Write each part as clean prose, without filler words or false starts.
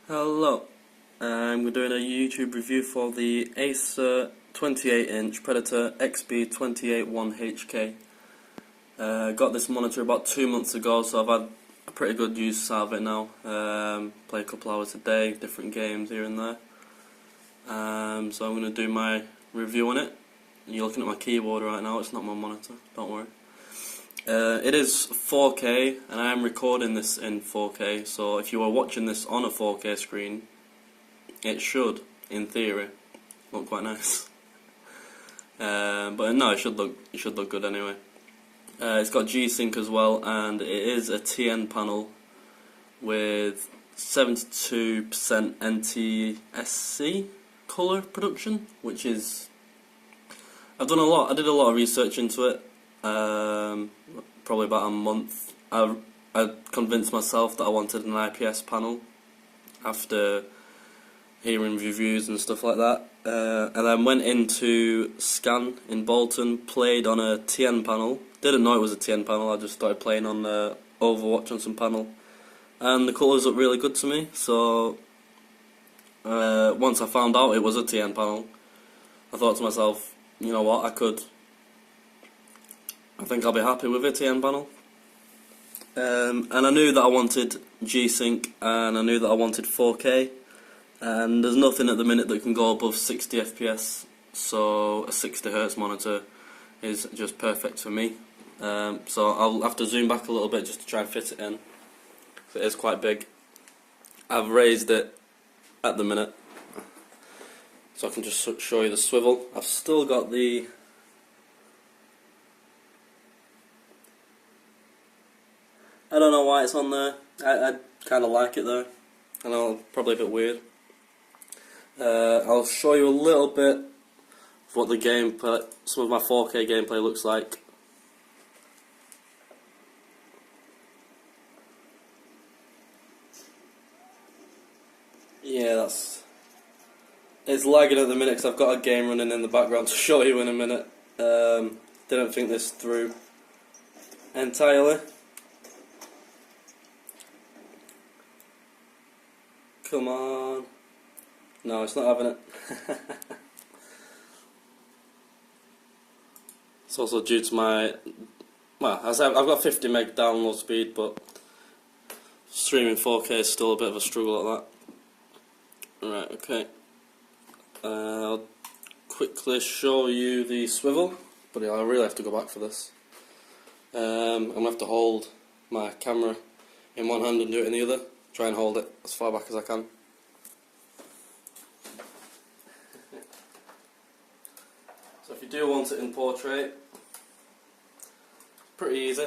Hello, we're doing a YouTube review for the Acer 28-inch Predator XB281HK. Got this monitor about 2 months ago, so I've had a pretty good use out of it now. Play a couple hours a day, different games here and there. So I'm going to do my review on it. You're looking at my keyboard right now, it's not my monitor, don't worry. It is 4K, and I am recording this in 4K, so if you are watching this on a 4K screen, it should, in theory, look quite nice. But no, it should look good anyway. It's got G-Sync as well, and it is a TN panel with 72% NTSC colour production, which is... I did a lot of research into it. Probably about a month. I convinced myself that I wanted an IPS panel after hearing reviews and stuff like that, and then went into Scan in Bolton, played on a TN panel. Didn't know it was a TN panel, I just started playing on Overwatch on some panel, and the colours looked really good to me. So once I found out it was a TN panel, I thought to myself, you know what, I think I'll be happy with a TN panel. And I knew that I wanted G-Sync, and I knew that I wanted 4K, and there's nothing at the minute that can go above 60 FPS, so a 60Hz monitor is just perfect for me. So I'll have to zoom back a little bit just to try and fit it in. It is quite big. I've raised it at the minute, so I can just show you the swivel. I've still got the... I don't know why it's on there. I kind of like it though. I know, probably a bit weird. I'll show you a little bit of what the gameplay, some of my 4K gameplay looks like. Yeah, it's lagging at the minute because I've got a game running in the background to show you in a minute. Didn't think this through entirely. Come on. No, it's not having it. It's also due to my... Well, as I've got 50 meg download speed, but streaming 4K is still a bit of a struggle like that. Right, okay. I'll quickly show you the swivel, but I really have to go back for this. I'm going to have to hold my camera in one hand and do it in the other. Try and hold it as far back as I can. So if you do want it in portrait, pretty easy.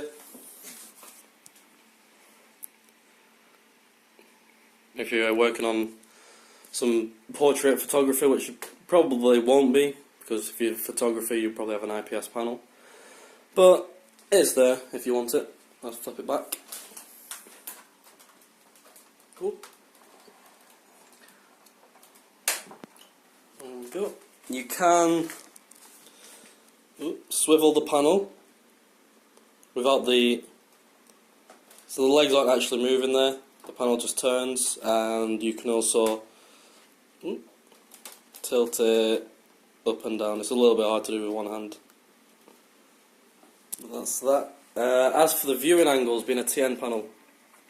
If you're working on some portrait photography, which you probably won't be, because if you're photography you probably have an IPS panel, but it's there if you want it. I'll flip it back. Cool. There we go. You can swivel the panel without the... So the legs aren't actually moving there, the panel just turns, and you can also tilt it up and down. It's a little bit hard to do with one hand. That's that. As for the viewing angles, being a TN panel,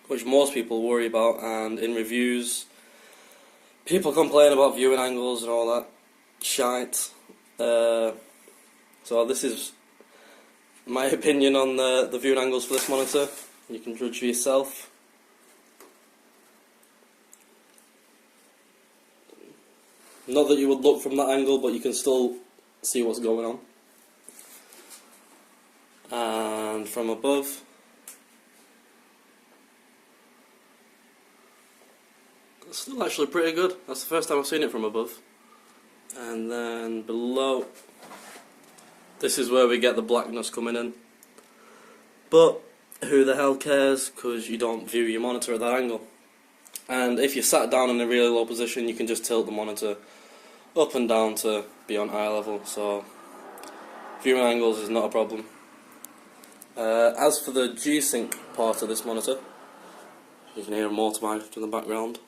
which most people worry about, and in reviews people complain about viewing angles and all that shite. So this is my opinion on the viewing angles for this monitor. You can judge for yourself. Not that you would look from that angle, but you can still see what's going on. And from above, it's still actually pretty good. That's the first time I've seen it from above. And then below, this is where we get the blackness coming in. But who the hell cares, because you don't view your monitor at that angle. And if you're sat down in a really low position, you can just tilt the monitor up and down to be on eye level. So viewing angles is not a problem. As for the G-Sync part of this monitor, you can hear a motorbike in the background.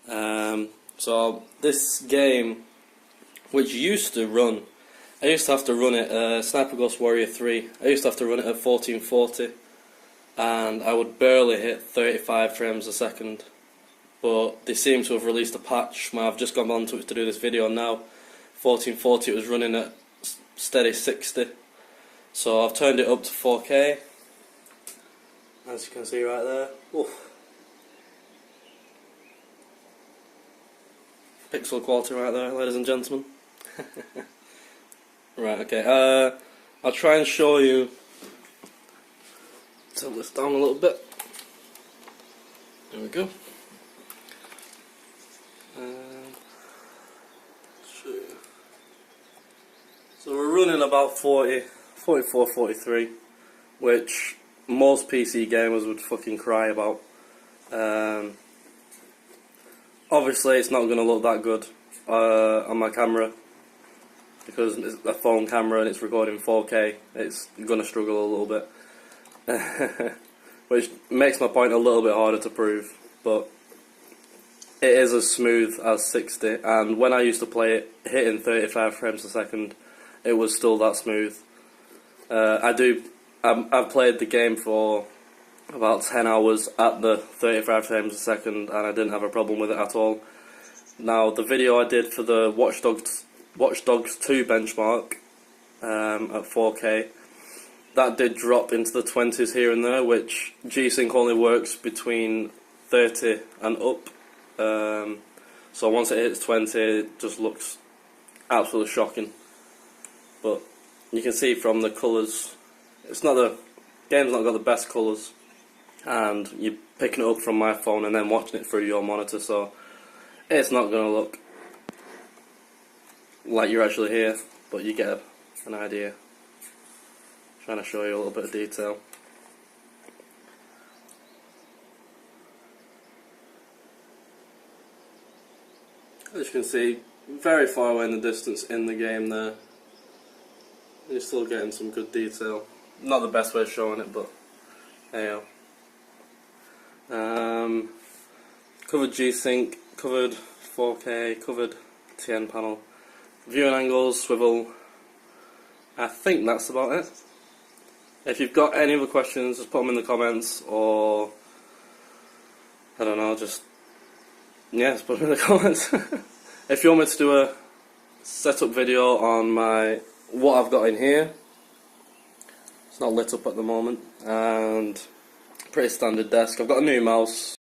So this game, which used to run, I used to have to run it, Sniper Ghost Warrior 3, I used to have to run it at 1440, and I would barely hit 35 frames a second. But they seem to have released a patch. I've just gone on to it to do this video now. 1440 it was running at steady 60. So I've turned it up to 4K. As you can see right there. Oof. Pixel quality right there, ladies and gentlemen. Right, okay. I'll try and show you. Tilt this down a little bit. There we go. So we're running about 44, 43, which most PC gamers would fucking cry about. Obviously it's not going to look that good on my camera, because it's a phone camera and it's recording 4K. It's going to struggle a little bit, which makes my point a little bit harder to prove, but it is as smooth as 60, and when I used to play it hitting 35 frames a second, it was still that smooth. I've played the game for about 10 hours at the 35 frames a second, and I didn't have a problem with it at all. Now, the video I did for the Watch Dogs 2 benchmark at 4K, that did drop into the 20s here and there, which G-Sync only works between 30 and up. So once it hits 20, it just looks absolutely shocking. But you can see from the colours, game's not got the best colours, and you're picking it up from my phone and then watching it through your monitor, so it's not going to look like you're actually here, but you get an idea. Trying to show you a little bit of detail. As you can see, very far away in the distance in the game there. You're still getting some good detail. Not the best way of showing it, but hey. Covered G-Sync, covered 4K, covered TN panel, viewing angles, swivel. I think that's about it. If you've got any other questions, just put them in the comments, or I don't know, just put them in the comments. If you want me to do a setup video on what I've got in here, it's not lit up at the moment, and pretty standard desk. I've got a new mouse.